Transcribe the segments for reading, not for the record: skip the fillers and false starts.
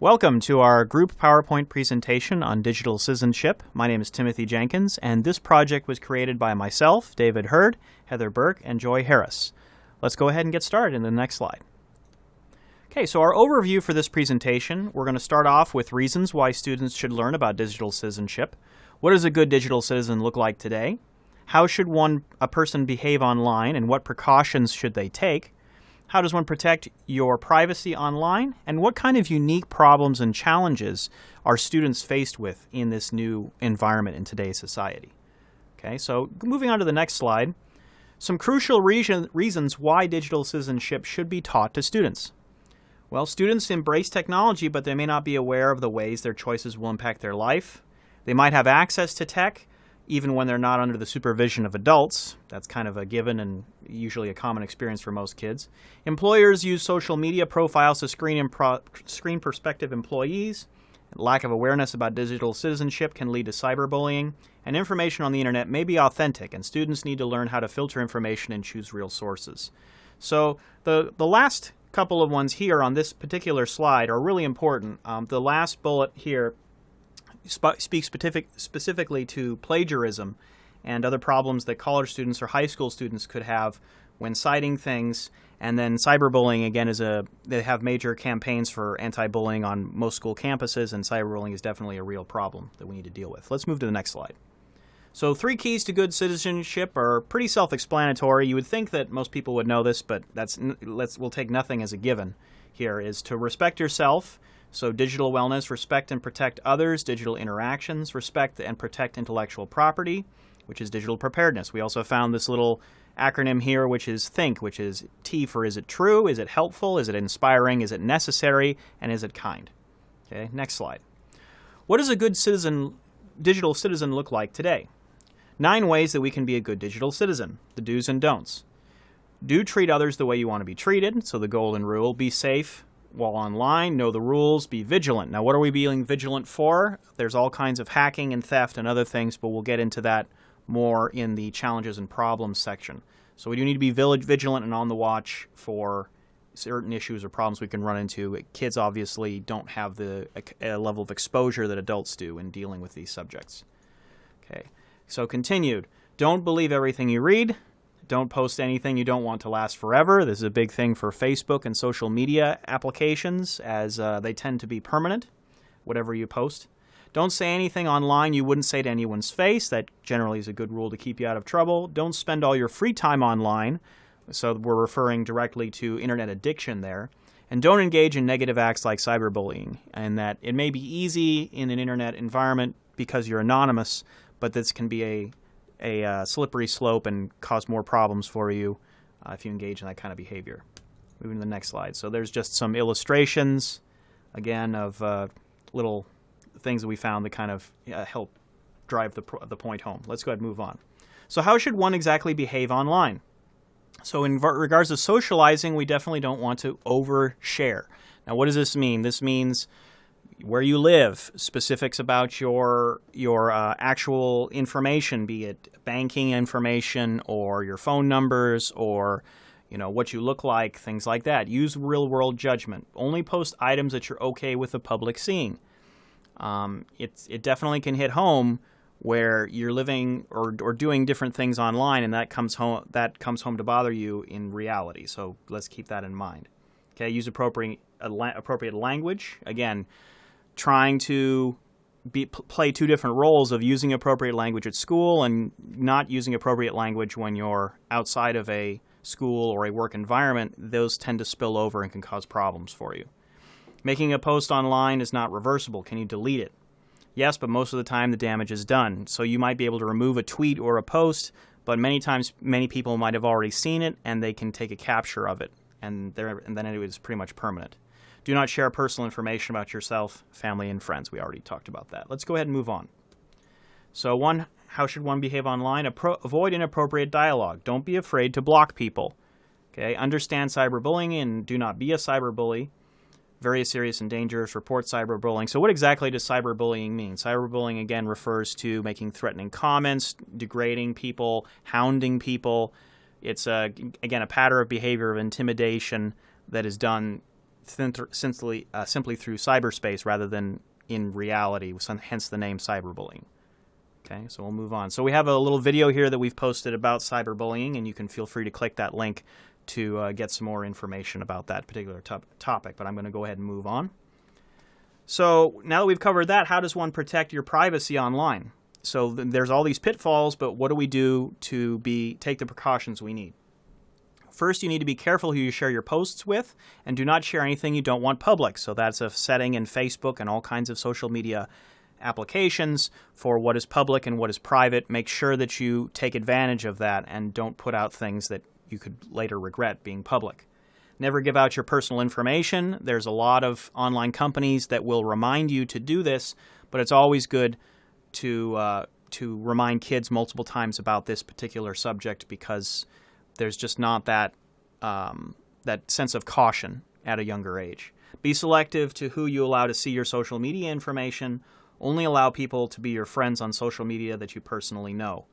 Welcome to our group PowerPoint presentation on digital citizenship. My name is Timothy Jenkins, and this project was created by myself, David Hurd, Heather Bourque, and Joy Harris. Let's go ahead and get started in the next slide. Okay, so our overview for this presentation, we're going to start off with reasons why students should learn about digital citizenship. What does a good digital citizen look like today? How should a person behave online, and what precautions should they take? How does one protect your privacy online? And what kind of unique problems and challenges are students faced with in this new environment in today's society? Okay, so moving on to the next slide, some crucial reasons why digital citizenship should be taught to students. Well, students embrace technology, but they may not be aware of the ways their choices will impact their life. They might have access to tech, even when they're not under the supervision of adults. That's kind of a given and usually a common experience for most kids. Employers use social media profiles to screen prospective employees. Lack of awareness about digital citizenship can lead to cyberbullying, and information on the internet may be authentic, and students need to learn how to filter information and choose real sources. So the last couple of ones here on this particular slide are really important. The last bullet here speaks specifically to plagiarism and other problems that college students or high school students could have when citing things. And then cyberbullying, again, they have major campaigns for anti-bullying on most school campuses, and cyberbullying is definitely a real problem that we need to deal with. Let's move to the next slide. So 3 keys to good citizenship are pretty self-explanatory. You would think that most people would know this, but we'll take nothing as a given here, is to respect yourself. So digital wellness, respect and protect others, digital interactions, respect and protect intellectual property, which is digital preparedness. We also found this little acronym here, which is THINK, which is T for is it true, is it helpful, is it inspiring, is it necessary, and is it kind? Okay, next slide. What does a good digital citizen look like today? 9 ways that we can be a good digital citizen, the do's and don'ts. Do treat others the way you want to be treated, so the golden rule, be safe while online, know the rules, be vigilant. Now, what are we being vigilant for? There's all kinds of hacking and theft and other things, but we'll get into that more in the challenges and problems section. So we do need to be vigilant and on the watch for certain issues or problems we can run into. Kids obviously don't have the level of exposure that adults do in dealing with these subjects. Okay, so continued. Don't believe everything you read. Don't post anything you don't want to last forever. This is a big thing for Facebook and social media applications, as they tend to be permanent, whatever you post. Don't say anything online you wouldn't say to anyone's face. That generally is a good rule to keep you out of trouble. Don't spend all your free time online. So we're referring directly to internet addiction there. And don't engage in negative acts like cyberbullying, and that it may be easy in an internet environment because you're anonymous, but this can be a slippery slope and cause more problems for you if you engage in that kind of behavior. Moving to the next slide. So there's just some illustrations, again, of little things that we found that kind of help drive the point home. Let's go ahead and move on. So how should one exactly behave online? So in regards to socializing, we definitely don't want to overshare. Now, what does this mean? This means where you live, specifics about your actual information, be it banking information or your phone numbers or what you look like, things like that. Use real-world judgment. Only post items that you're okay with the public seeing. It definitely can hit home where you're living or doing different things online, and that comes home to bother you in reality. So let's keep that in mind. Okay, use appropriate language. Again, trying to play 2 different roles of using appropriate language at school and not using appropriate language when you're outside of a school or a work environment. Those tend to spill over and can cause problems for you. Making a post online is not reversible. Can you delete it? Yes, but most of the time the damage is done. So you might be able to remove a tweet or a post, but many times many people might have already seen it and they can take a capture of it, and then it is pretty much permanent. Do not share personal information about yourself, family, and friends. We already talked about that. Let's go ahead and move on. So how should one behave online? Avoid inappropriate dialogue. Don't be afraid to block people. Okay, understand cyberbullying and do not be a cyberbully. Very serious and dangerous. Report cyberbullying. So what exactly does cyberbullying mean? Cyberbullying, again, refers to making threatening comments, degrading people, hounding people. It's, again, a pattern of behavior of intimidation that is done simply through cyberspace rather than in reality, hence the name cyberbullying. Okay, so we'll move on. So we have a little video here that we've posted about cyberbullying, and you can feel free to click that link to get some more information about that particular topic, but I'm going to go ahead and move on. So now that we've covered that, how does one protect your privacy online? So there's all these pitfalls, but what do we do to take the precautions we need? First, you need to be careful who you share your posts with, and do not share anything you don't want public. So that's a setting in Facebook and all kinds of social media applications for what is public and what is private. Make sure that you take advantage of that and don't put out things that you could later regret being public. Never give out your personal information. There's a lot of online companies that will remind you to do this, but it's always good to remind kids multiple times about this particular subject, because there's just not that sense of caution at a younger age. Be selective to who you allow to see your social media information. Only allow people to be your friends on social media that you personally know.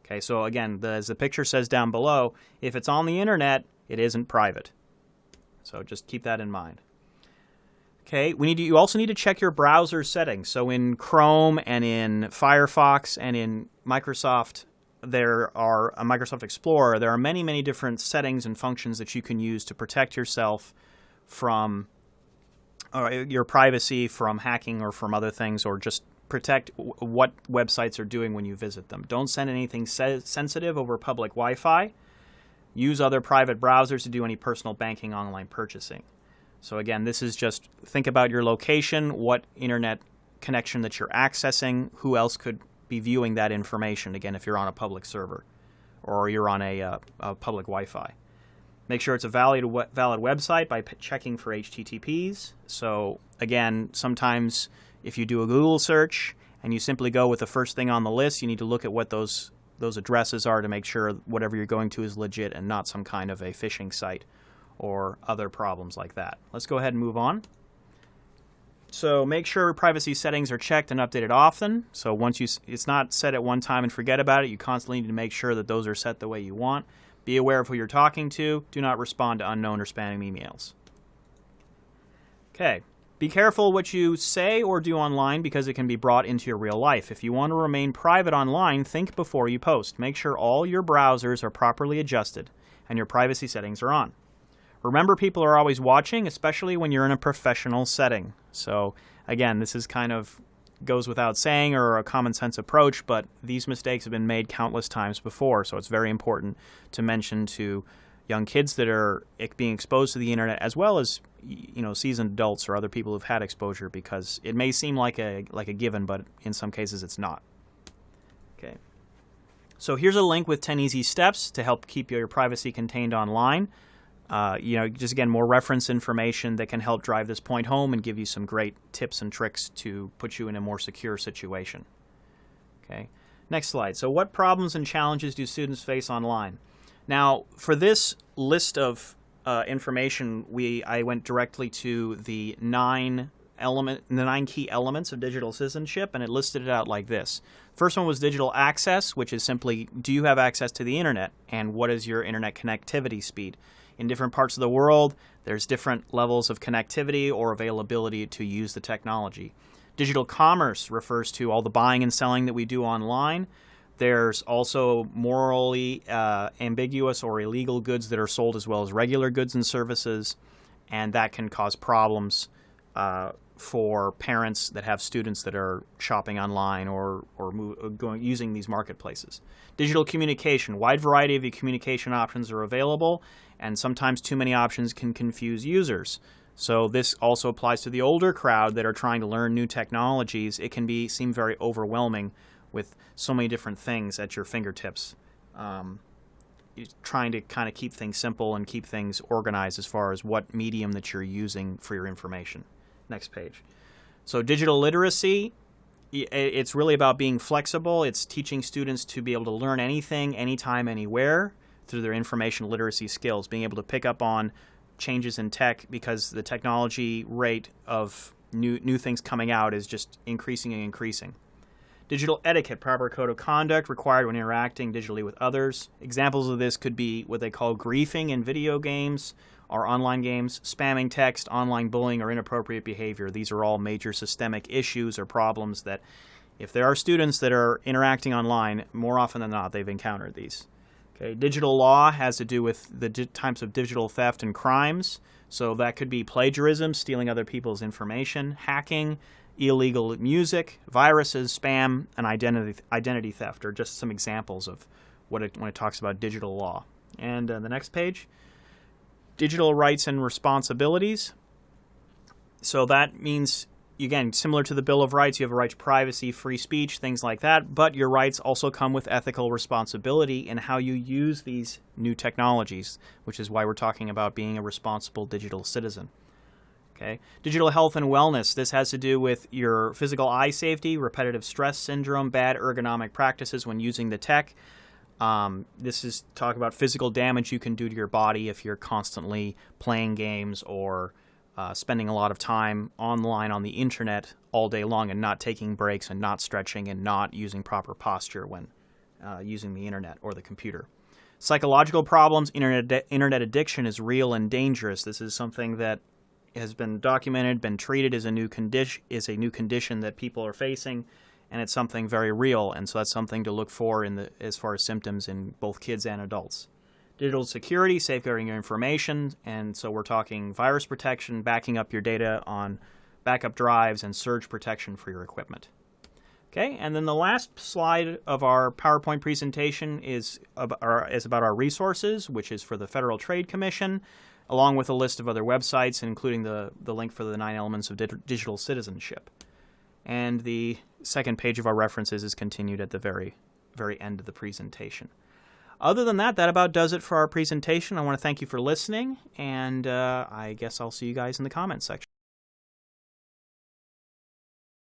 Okay, so again, as the picture says down below, if it's on the internet, it isn't private. So just keep that in mind. Okay, you also need to check your browser settings. So in Chrome and in Firefox and in Microsoft Explorer, there are many, many different settings and functions that you can use to protect yourself from your privacy from hacking or from other things, or just protect what websites are doing when you visit them. Don't send anything sensitive over public Wi-Fi. Use other private browsers to do any personal banking, online purchasing. So again, this is just think about your location, what internet connection that you're accessing, who else could be viewing that information, again, if you're on a public server or you're on a public Wi-Fi. Make sure it's a valid website by checking for HTTPs. So again, sometimes if you do a Google search and you simply go with the first thing on the list, you need to look at what those addresses are to make sure whatever you're going to is legit and not some kind of a phishing site or other problems like that. Let's go ahead and move on. So make sure privacy settings are checked and updated often. So it's not set at one time and forget about it. You constantly need to make sure that those are set the way you want. Be aware of who you're talking to. Do not respond to unknown or spam emails. Okay. Be careful what you say or do online, because it can be brought into your real life. If you want to remain private online, think before you post. Make sure all your browsers are properly adjusted and your privacy settings are on. Remember, people are always watching, especially when you're in a professional setting. So again, this is kind of goes without saying, or a common sense approach, but these mistakes have been made countless times before, so it's very important to mention to young kids that are being exposed to the internet, as well as seasoned adults or other people who've had exposure, because it may seem like a given, but in some cases it's not. Okay. So here's a link with 10 easy steps to help keep your privacy contained online. Just again, more reference information that can help drive this point home and give you some great tips and tricks to put you in a more secure situation. Okay. Next slide. So what problems and challenges do students face online? Now, for this list of information, I went directly to the 9 key elements of digital citizenship, and it listed it out like this. First one was digital access, which is simply, do you have access to the internet, and what is your internet connectivity speed? In different parts of the world, there's different levels of connectivity or availability to use the technology. Digital commerce refers to all the buying and selling that we do online. There's also morally ambiguous or illegal goods that are sold, as well as regular goods and services, and that can cause problems for parents that have students that are shopping online or using these marketplaces. Digital communication. Wide variety of communication options are available, and sometimes too many options can confuse users. So this also applies to the older crowd that are trying to learn new technologies. It can seem very overwhelming with so many different things at your fingertips. Trying to kind of keep things simple and keep things organized as far as what medium that you're using for your information. Next page. So digital literacy, it's really about being flexible. It's teaching students to be able to learn anything, anytime, anywhere through their information literacy skills, being able to pick up on changes in tech, because the technology rate of new things coming out is just increasing and increasing. Digital etiquette, proper code of conduct required when interacting digitally with others. Examples of this could be what they call griefing in video games, are online games, spamming text, online bullying, or inappropriate behavior. These are all major systemic issues or problems that if there are students that are interacting online, more often than not, they've encountered these. Okay, digital law has to do with the types of digital theft and crimes. So that could be plagiarism, stealing other people's information, hacking, illegal music, viruses, spam, and identity theft are just some examples of when it talks about digital law. And the next page, digital rights and responsibilities. So that means, again, similar to the Bill of Rights, you have a right to privacy, free speech, things like that, but your rights also come with ethical responsibility in how you use these new technologies, which is why we're talking about being a responsible digital citizen. Okay. Digital health and wellness. This has to do with your physical eye safety, repetitive stress syndrome, bad ergonomic practices when using the tech. This is talk about physical damage you can do to your body if you're constantly playing games or spending a lot of time online on the internet all day long and not taking breaks and not stretching and not using proper posture when using the internet or the computer. Psychological problems. Internet addiction is real and dangerous. This is something that has been documented, been treated as a new condition that people are facing, and it's something very real, and so that's something to look for as far as symptoms in both kids and adults. Digital security, safeguarding your information, and so we're talking virus protection, backing up your data on backup drives, and surge protection for your equipment. Okay, and then the last slide of our PowerPoint presentation is about our resources, which is for the Federal Trade Commission, along with a list of other websites, including the link for the 9 elements of digital citizenship. And the second page of our references is continued at the very, very end of the presentation. Other than that, that about does it for our presentation. I want to thank you for listening, and I guess I'll see you guys in the comments section.